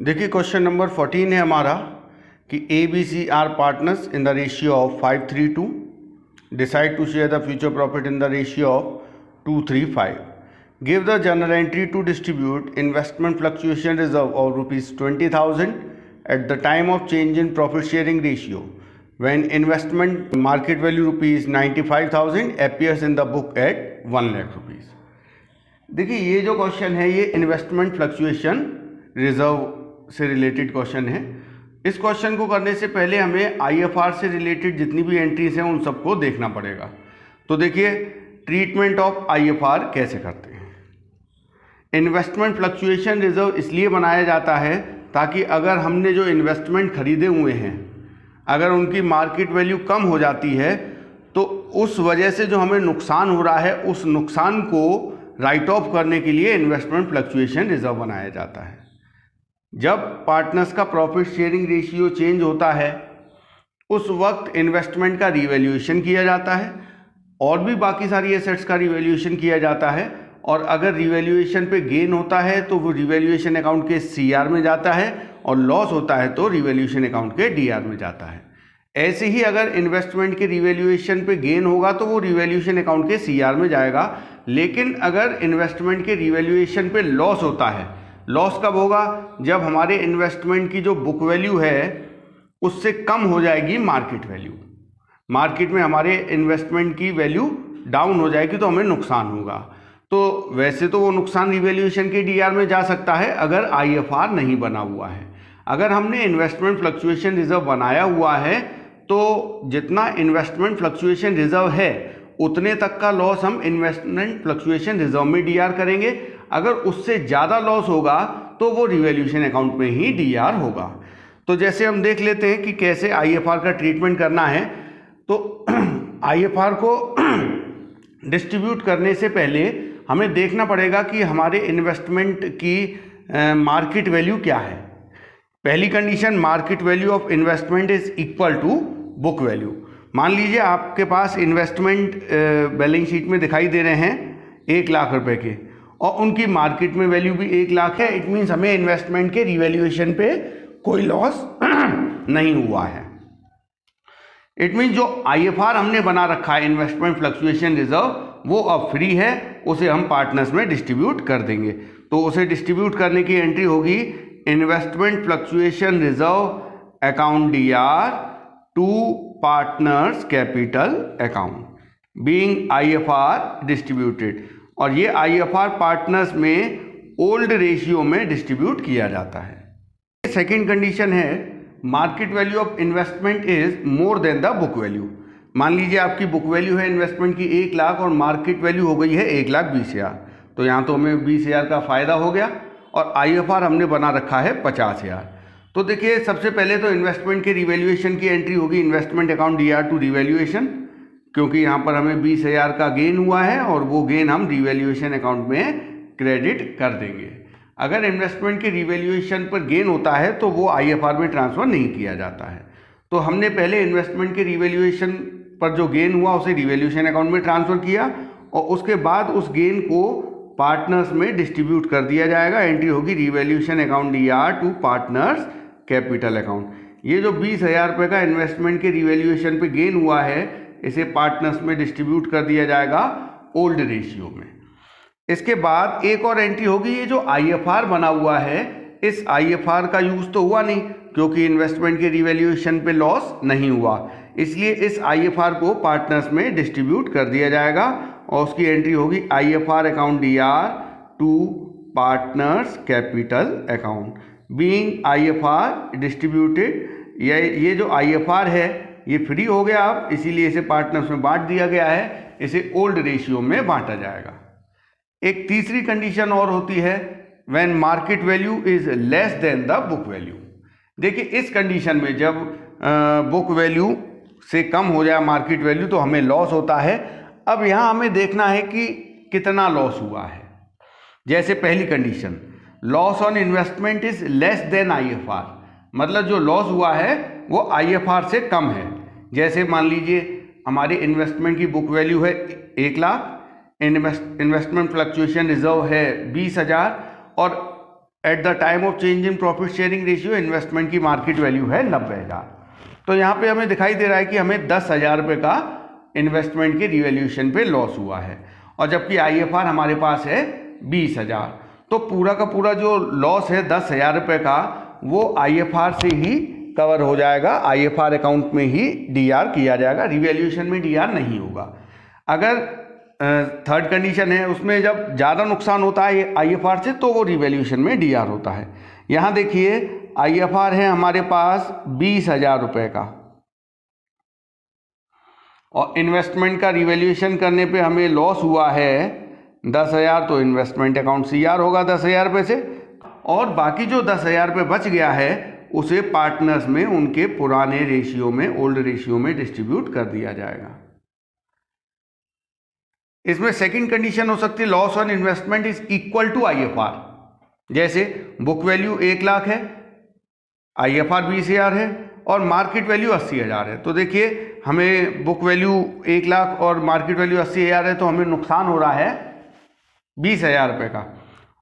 देखिए question number 14 है हमारा कि A B C are partners in the ratio of 5:3:2 decide to share the future profit in the ratio of 2:3:5 give the general entry to distribute investment fluctuation reserve of ₹20,000 at the time of change in profit sharing ratio when investment market value ₹95,000 appears in the book at ₹1,00,000। देखिए ये जो question है ये investment fluctuation reserve से related question है। इस question को करने से पहले हमें आईएफआर से रिलेटेड जितनी भी एंट्रीज हैं उन सबको देखना पड़ेगा। तो देखिए ट्रीटमेंट ऑफ आईएफआर कैसे करते हैं। इन्वेस्टमेंट फ्लक्चुएशन रिजर्व इसलिए बनाया जाता है ताकि अगर हमने जो इन्वेस्टमेंट खरीदे हुए हैं अगर उनकी मार्केट वैल्यू कम हो जाती है तो उस वजह से जो हमें नुकसान हो रहा है उस नुकसान को राइट ऑफ करने के लिए इन्वेस्टमेंट फ्लक्चुएशन रिजर्व बनाया जाता है। जब पार्टनर्स का प्रॉफिट शेयरिंग रेशियो चेंज होता है उस वक्त इन्वेस्टमेंट का रिवैल्यूएशन किया जाता है और भी बाकी सारी एसेट्स का रिवैल्यूएशन किया जाता है, और अगर रिवैल्यूएशन पे गेन होता है तो वो रिवैल्यूएशन अकाउंट के सीआर में जाता है और लॉस होता है तो रिवैल्यूएशन अकाउंट के डीआर में जाता है। ऐसे ही अगर इन्वेस्टमेंट के रिवैल्यूएशन पे गेन होगा तो वो रिवैल्यूएशन अकाउंट के सीआर में जाएगा, लेकिन अगर इन्वेस्टमेंट के रिवैल्यूएशन पे लॉस होता है, लॉस कब होगा जब हमारे इन्वेस्टमेंट की जो बुक वैल्यू है उससे कम हो जाएगी मार्केट वैल्यू, मार्केट में हमारे इन्वेस्टमेंट की वैल्यू डाउन हो जाएगी तो हमें नुकसान होगा। तो वैसे तो वो नुकसान रिवैल्यूएशन के डीआर में जा सकता है अगर आईएफआर नहीं बना हुआ है। अगर हमने इन्वेस्टमेंट फ्लक्चुएशन रिजर्व बनाया हुआ है तो जितना इन्वेस्टमेंट फ्लक्चुएशन रिजर्व है उतने तक का लॉस हम इन्वेस्टमेंट फ्लक्चुएशन रिजर्व में डीआर करेंगे। अगर उससे ज़्यादा लॉस होगा तो वो रिवैल्यूएशन अकाउंट में ही डीआर होगा। तो जैसे हम देख लेते हैं कि कैसे आईएफआर का ट्रीटमेंट करना है। तो आईएफआर को डिस्ट्रीब्यूट करने से पहले हमें देखना पड़ेगा कि हमारे इन्वेस्टमेंट की मार्केट वैल्यू क्या है। पहली condition, market value of investment is equal to book value. मान लीजिए आपके पास इन्वेस्टमेंट बैलेंस शीट में दिखाई दे रहे हैं 1 लाख रुपए के और उनकी मार्केट में वैल्यू भी 1 लाख है। इट मीन्स हमें इन्वेस्टमेंट के रिवैल्यूएशन पे कोई लॉस नहीं हुआ है। इट मीन्स जो आईएफआर हमने बना रखा है इन्वेस्टमेंट फ्लक्चुएशन रिजर्व वो अब फ्री है, उसे हम पार्टनर्स में डिस्ट्रीब्यूट कर देंगे। तो उसे डिस्ट्रीब्यूट करने की एंट्री होगी investment fluctuation reserve account DR to partners capital account being IFR distributed, और ये आईएफआर पार्टनर्स में ओल्ड रेशियो में डिस्ट्रीब्यूट किया जाता है। सेकंड कंडीशन है market value of investment is more than the book value. मान लीजिए आपकी बुक वैल्यू है इन्वेस्टमेंट की 1 लाख और मार्केट वैल्यू हो गई है 1,20,000, तो यहाँ तो हमें 20,000 का फायदा हो गया और आईएफआर हमने बना रखा है 50,000। तो देखिए सबसे पहले तो इन्वेस्टमेंट के रिवैल्यूएशन की एंट्री होगी investment account DR to revaluation, क्योंकि यहाँ पर हमें 20,000 का गेन हुआ है और वो गेन हम रिवैल्यूएशन अकाउंट में क्रेडिट कर देंगे। अगर इन्वेस्टमेंट के रिवैल्यूएशन पर गेन होता है तो वो आईएफआर में ट्रांसफ़र नहीं किया जाता है। तो हमने पहले इन्वेस्टमेंट के रिवैल्यूएशन पर जो गेन हुआ उसे रिवैल्यूएशन अकाउंट में ट्रांसफ़र किया और उसके बाद उस गेन को पार्टनर्स में डिस्ट्रीब्यूट कर दिया जाएगा। एंट्री होगी revaluation account DR to partners capital account. ये जो 20,000 रुपये का इन्वेस्टमेंट के रिवैल्यूएशन पे गेन हुआ है इसे पार्टनर्स में डिस्ट्रीब्यूट कर दिया जाएगा ओल्ड रेशियो में। इसके बाद एक और एंट्री होगी, ये जो आईएफआर बना हुआ है इस आईएफआर का यूज़ तो हुआ नहीं क्योंकि इन्वेस्टमेंट के रिवैल्यूएशन पे लॉस नहीं हुआ, इसलिए इस आईएफआर को पार्टनर्स में डिस्ट्रीब्यूट कर दिया जाएगा और उसकी एंट्री होगी IFR account DR to partners capital account being IFR distributed. ये जो आईएफआर है ये फ्री हो गया अब, इसीलिए इसे पार्टनर्स में बांट दिया गया है, इसे ओल्ड रेशियो में बांटा जाएगा। एक तीसरी कंडीशन और होती है when market value is less than the book value. देखिए इस कंडीशन में जब बुक वैल्यू से कम हो जाए मार्केट वैल्यू तो हमें लॉस होता है। अब यहाँ हमें देखना है कि कितना लॉस हुआ है। जैसे पहली condition, loss on investment is less than IFR, मतलब जो लॉस हुआ है वो आईएफआर से कम है। जैसे मान लीजिए हमारी इन्वेस्टमेंट की बुक वैल्यू है 1 लाख, इन्वेस्टमेंट फ्लक्चुएशन रिजर्व है 20,000 और eight the time of change in profit sharing ratio investment की मार्केट वैल्यू है 90,000। तो यहाँ पे हमें दिखाई दे रहा है कि हमें 10,000 रुपये का इन्वेस्टमेंट के रिवैल्यूएशन पे लॉस हुआ है, और जबकि IFR हमारे पास है 20,000। तो पूरा का पूरा जो लॉस है 10,000 रुपये का वो IFR से ही कवर हो जाएगा, IFR अकाउंट में ही DR किया जाएगा, रिवैल्यूएशन में DR नहीं होगा। अगर थर्ड कंडीशन है उसमें जब ज़्यादा नुकसान होता है IFR से तो वो रिवैल्यूएशन में DR होता है। यहाँ देखिए IFR है हमारे पास 20,000 रुपये का, और इन्वेस्टमेंट का रिवैल्यूएशन करने पे हमें लॉस हुआ है 10,000, तो इन्वेस्टमेंट अकाउंट CR होगा 10,000 रुपये से, और बाकी जो 10,000 रुपये बच गया है उसे पार्टनर्स में उनके पुराने रेशियो में, ओल्ड रेशियो में डिस्ट्रीब्यूट कर दिया जाएगा। इसमें सेकंड कंडीशन हो सकती है loss on investment is equal to IFR। जैसे बुक वैल्यू 1 लाख है, IFR 20,000 है और मार्केट वैल्यू 80,000 है। तो देखिए हमें बुक वैल्यू 1 लाख और मार्केट वैल्यू 80,000 है, तो हमें नुकसान हो रहा है 20,000 रुपये का,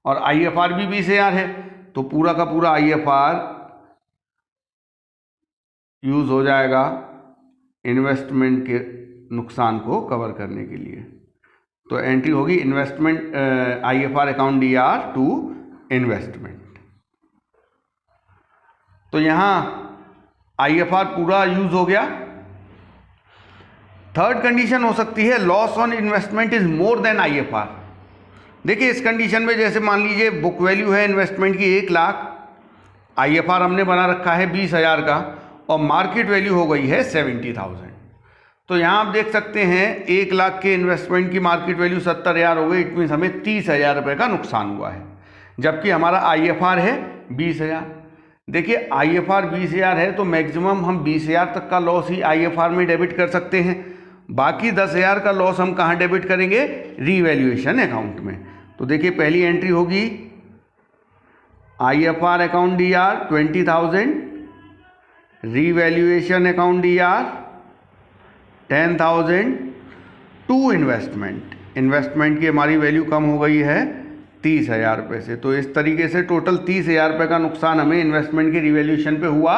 और IFR भी 20,000 है, तो पूरा का पूरा IFR यूज हो जाएगा इन्वेस्टमेंट के नुकसान को कवर करने के लिए। तो एंट्री होगी investment IFR account DR to investment. तो यहां IFR पूरा यूज हो गया। थर्ड कंडीशन हो सकती है loss on investment is more then IFR। देखिए इस कंडीशन में जैसे मान लीजिए बुक वैल्यू है इन्वेस्टमेंट की 1 लाख, IFR हमने बना रखा है 20,000 का, और मार्केट वैल्यू हो गई है 70,000। तो यहाँ आप देख सकते हैं 1 लाख के इन्वेस्टमेंट की मार्केट वैल्यू 70,000 हो गई, इट मीन्स हमें 30,000 रुपये का नुकसान हुआ है, जबकि हमारा IFR है 20,000। देखिए IFR 20,000 है तो मैक्सिमम हम 20,000 तक का लॉस ही IFR में डेबिट कर सकते हैं, बाकी 10,000 का लॉस हम कहाँ डेबिट करेंगे, रिवैल्यूएशन अकाउंट में। तो देखिए पहली एंट्री होगी IFR account DR 20,000, revaluation account DR 10,000 to investment. Investment की हमारी वैल्यू कम हो गई है 30,000 रुपये से। तो इस तरीके से टोटल 30,000 रुपये का नुकसान हमें इन्वेस्टमेंट के रिवैल्यूएशन पे हुआ,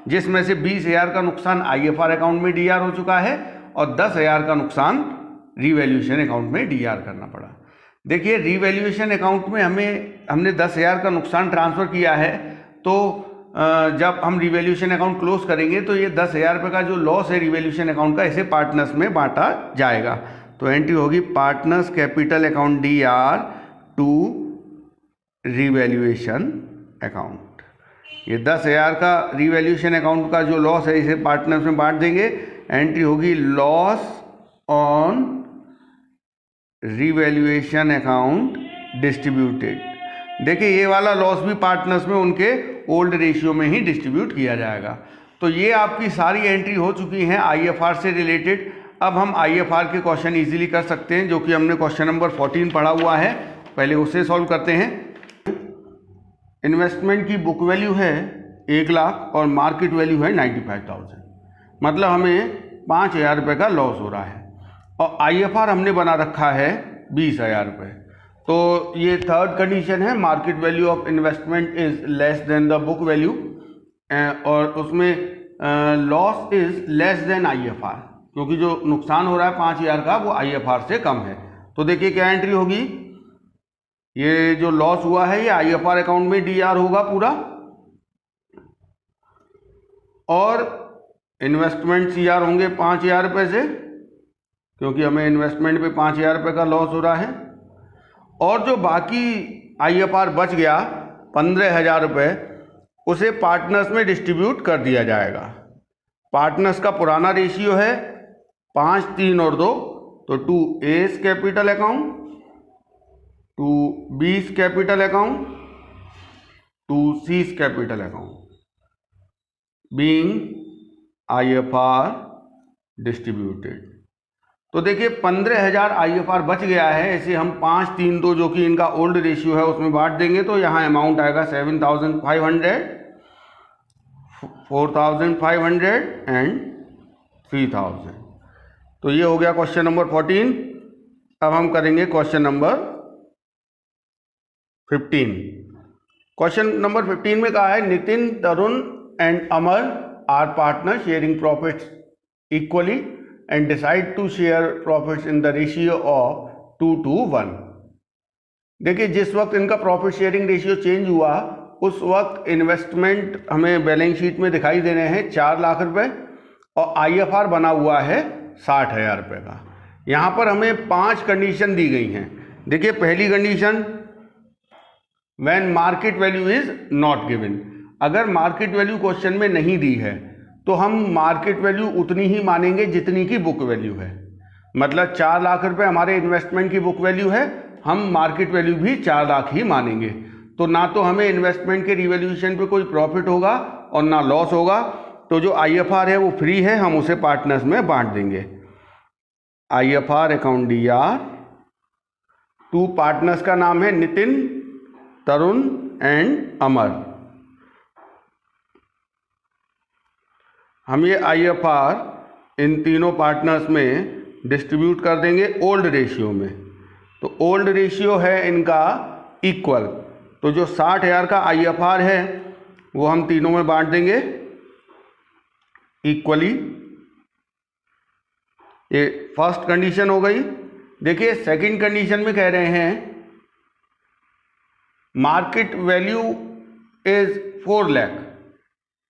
जिसमें से 20,000 का नुकसान IFR अकाउंट में DR हो चुका है और 10,000 का नुकसान रिवैल्यूएशन अकाउंट में DR करना पड़ा। देखिए रिवैल्यूएशन अकाउंट में हमने 10,000 का नुकसान ट्रांसफ़र किया है, तो जब हम रिवैल्यूएशन अकाउंट क्लोज करेंगे तो ये 10,000 रुपये का जो लॉस है रिवैल्यूएशन अकाउंट का, इसे पार्टनर्स में बांटा जाएगा। तो एंट्री होगी partners capital account DR to revaluation account. ये 10,000 का रिवैल्यूएशन अकाउंट का जो लॉस है इसे पार्टनर्स में बांट देंगे। एंट्री होगी loss on revaluation account distributed. देखिए ये वाला लॉस भी पार्टनर्स में उनके ओल्ड रेशियो में ही डिस्ट्रीब्यूट किया जाएगा। तो ये आपकी सारी एंट्री हो चुकी हैं IFR से रिलेटेड। अब हम IFR के क्वेश्चन इजीली कर सकते हैं, जो कि हमने क्वेश्चन नंबर 14 पढ़ा हुआ है, पहले उसे सॉल्व करते हैं। इन्वेस्टमेंट की बुक वैल्यू है 1 लाख और मार्केट वैल्यू है 95,000, मतलब हमें 5,000 रुपये का लॉस हो रहा है, और IFR हमने बना रखा है 20,000 रुपये। तो ये थर्ड कंडीशन है, market value of investment is less than the book value, और उसमें loss is less than IFR, क्योंकि जो नुकसान हो रहा है 5,000 का वो IFR से कम है। तो देखिए क्या एंट्री होगी, ये जो लॉस हुआ है ये IFR अकाउंट में DR होगा पूरा, और इन्वेस्टमेंट CR होंगे 5,000 रुपये से, क्योंकि हमें इन्वेस्टमेंट पे 5,000 रुपये का लॉस हो रहा है, और जो बाकी IFR बच गया 15,000 रुपये उसे पार्टनर्स में डिस्ट्रीब्यूट कर दिया जाएगा। पार्टनर्स का पुराना रेशियो है 5, 3 और 2, तो 2A's capital account, 2B's capital account, 2C's capital account being IFR distributed. तो देखिए 15,000 IFR बच गया है, इसे हम 5, 3, 2 जो कि इनका ओल्ड रेशियो है उसमें बांट देंगे, तो यहाँ अमाउंट आएगा 7,500, 4,500 एंड 3,000। तो ये हो गया क्वेश्चन नंबर 14। अब हम करेंगे क्वेश्चन नंबर 15। क्वेश्चन नंबर 15 में कहा है Nitin, Tarun and Amar are partner sharing profits equally and decide to share profits in the ratio of 2:1। देखिए, जिस वक्त इनका प्रॉफिट शेयरिंग रेशियो चेंज हुआ उस वक्त इन्वेस्टमेंट हमें बैलेंस शीट में दिखाई दे रहे हैं 4 लाख रुपए और IFR बना हुआ है 60,000 रुपये का। यहाँ पर हमें 5 कंडीशन दी गई हैं। देखिए, पहली condition, when market value is not given. अगर मार्केट वैल्यू क्वेश्चन में नहीं दी है तो हम मार्केट वैल्यू उतनी ही मानेंगे जितनी की बुक वैल्यू है। मतलब 4 लाख रुपए हमारे इन्वेस्टमेंट की बुक वैल्यू है, हम मार्केट वैल्यू भी 4 लाख ही मानेंगे। तो ना तो हमें इन्वेस्टमेंट के रिवैल्यूएशन पे कोई प्रॉफिट होगा और ना लॉस होगा। तो जो IFR है वो फ्री है, हम उसे पार्टनर्स में बांट देंगे। IFR अकाउंट DR, 2 पार्टनर्स का नाम है नितिन, तरुण एंड अमर। हम ये IFR इन तीनों पार्टनर्स में डिस्ट्रीब्यूट कर देंगे ओल्ड रेशियो में। तो ओल्ड रेशियो है इनका इक्वल, तो जो 60,000 का IFR है वो हम तीनों में बांट देंगे इक्वली। ये फर्स्ट कंडीशन हो गई। देखिए, सेकंड कंडीशन में कह रहे हैं मार्केट वैल्यू इज 4 लाख।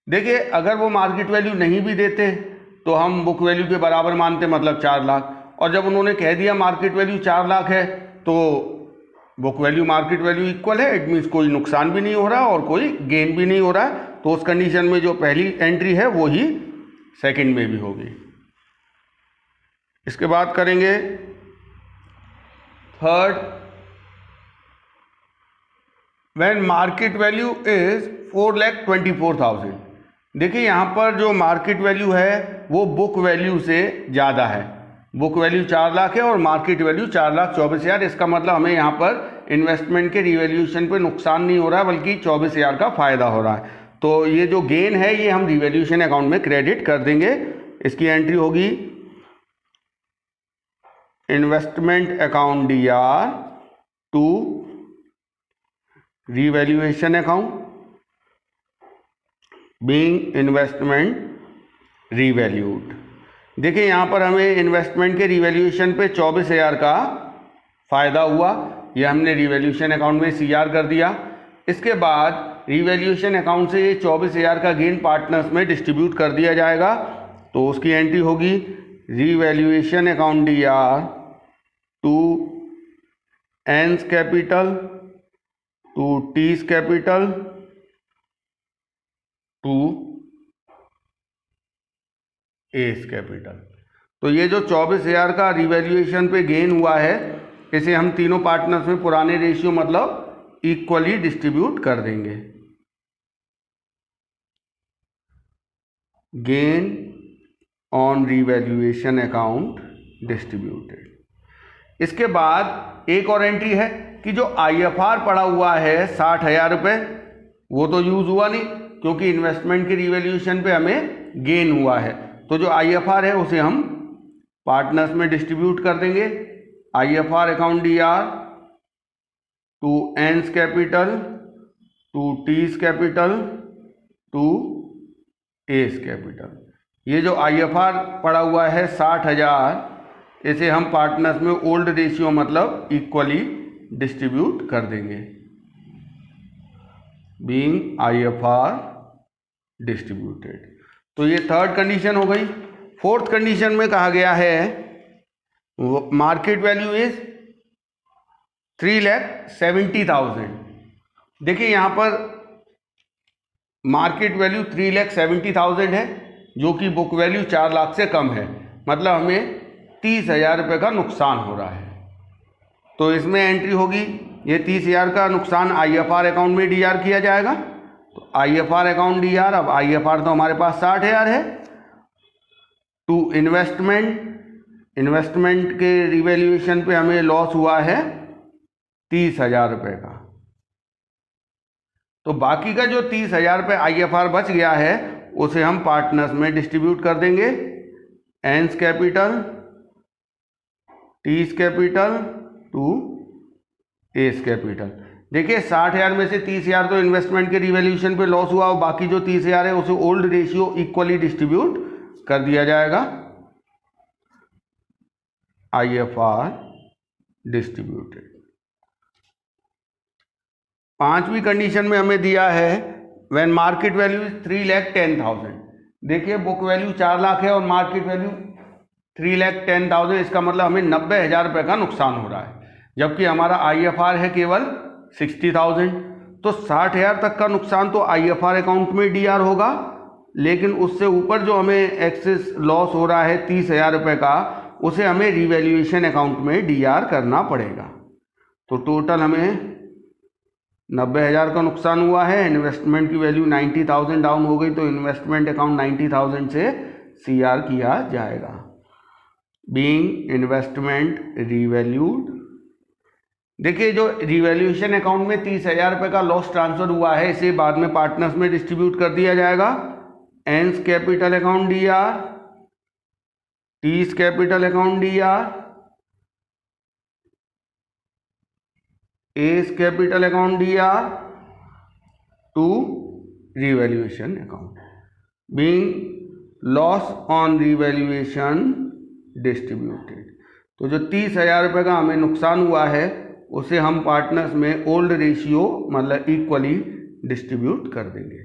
देखिए, अगर वो मार्केट वैल्यू नहीं भी देते तो हम बुक वैल्यू के बराबर मानते, मतलब 4 लाख। और जब उन्होंने कह दिया मार्केट वैल्यू 4 लाख है तो book value market value equal है, इट मीन्स कोई नुकसान भी नहीं हो रहा और कोई गेन भी नहीं हो रहा है। तो उस कंडीशन में जो पहली एंट्री है वो ही सेकंड में भी होगी। इसके बाद करेंगे third, when market value is 4,24,000। देखिए, यहाँ पर जो मार्केट वैल्यू है वो बुक वैल्यू से ज़्यादा है। बुक वैल्यू 4 लाख है और मार्केट वैल्यू 4,24,000। इसका मतलब हमें यहाँ पर इन्वेस्टमेंट के रिवैल्यूएशन पे नुकसान नहीं हो रहा है बल्कि 24,000 का फ़ायदा हो रहा है। तो ये जो गेन है ये हम रिवैल्यूएशन अकाउंट में क्रेडिट कर देंगे। इसकी एंट्री होगी investment account DR to revaluation account being investment revalued. देखिए, यहाँ पर हमें इन्वेस्टमेंट के रिवैल्यूएशन पे 24,000 का फ़ायदा हुआ, यह हमने रिवैल्यूएशन अकाउंट में CR कर दिया। इसके बाद रिवैल्यूएशन अकाउंट से ये 24,000 का गेन पार्टनर्स में डिस्ट्रीब्यूट कर दिया जाएगा। तो उसकी एंट्री होगी revaluation account DR to N's capital to T's capital to S's capital. तो ये जो 24,000 का रिवैल्यूएशन पे गेन हुआ है इसे हम तीनों पार्टनर्स में पुराने रेशियो मतलब इक्वली डिस्ट्रीब्यूट कर देंगे। Gain on revaluation account distributed. इसके बाद एक और एंट्री है कि जो IFR पड़ा हुआ है 60,000 रुपये वो तो यूज हुआ नहीं क्योंकि इन्वेस्टमेंट के रिवैल्यूएशन पे हमें गेन हुआ है। तो जो IFR है उसे हम पार्टनर्स में डिस्ट्रीब्यूट कर देंगे। IFR account DR to N's capital to T's capital to S's capital. ये जो IFR पड़ा हुआ है 60,000 इसे हम पार्टनर्स में ओल्ड रेशियो मतलब इक्वली डिस्ट्रीब्यूट कर देंगे बीइंग IFR डिस्ट्रीब्यूटेड। तो ये थर्ड कंडीशन हो गई। फोर्थ कंडीशन में कहा गया है मार्केट वैल्यू इज 3,70,000। देखिए, यहाँ पर मार्केट वैल्यू 3,70,000 है जो कि बुक वैल्यू 4 लाख से कम है, मतलब हमें 30,000 रुपये का नुकसान हो रहा है। तो इसमें एंट्री होगी ये 30,000 का नुकसान IFR अकाउंट में DR किया जाएगा। तो IFR अकाउंट DR, अब IFR तो हमारे पास 60,000 है, टू इन्वेस्टमेंट के रिवैल्यूएशन पे हमें लॉस हुआ है 30,000 रुपये का। तो बाकी का जो 30,000 रुपये IFR बच गया है उसे हम पार्टनर्स में डिस्ट्रीब्यूट कर देंगे। N's capital T's capital to S's capital. देखिए 60,000 में से 30,000 तो इन्वेस्टमेंट के रिवैल्यूएशन पे लॉस हुआ और बाकी जो 30,000 है उसे ओल्ड रेशियो इक्वली डिस्ट्रीब्यूट कर दिया जाएगा, IFR डिस्ट्रीब्यूटेड। पांचवी कंडीशन में हमें दिया है व्हेन मार्केट वैल्यू इज 3,10,000। देखिए बुक वैल्यू 4 लाख है और मार्केट वैल्यू 3,10,000, इसका मतलब हमें 90,000 रुपये का नुकसान हो रहा है, जबकि हमारा IFR है केवल 60,000। तो 60,000 तक का नुकसान तो IFR अकाउंट में DR होगा, लेकिन उससे ऊपर जो हमें एक्सेस लॉस हो रहा है 30,000 रुपये का, उसे हमें रिवैल्यूएशन अकाउंट में DR करना पड़ेगा। तो टोटल हमें 90,000 का नुकसान हुआ है, इन्वेस्टमेंट की वैल्यू 90,000 डाउन हो गई, तो इन्वेस्टमेंट अकाउंट 90,000 से CR किया जाएगा। बीइंग इन्वेस्टमेंट रीवैल्यूड, देखिए जो रिवैल्यूएशन अकाउंट में 30,000 रुपये का लॉस ट्रांसफर हुआ है, इसे बाद में पार्टनर्स में डिस्ट्रीब्यूट कर दिया जाएगा। A's capital account DR, T's capital account DR, S capital account DR to revaluation account, being loss on revaluation distributed. तो जो 30,000 रुपये का हमें नुकसान हुआ है उसे हम पार्टनर्स में ओल्ड रेशियो मतलब इक्वली डिस्ट्रीब्यूट कर देंगे।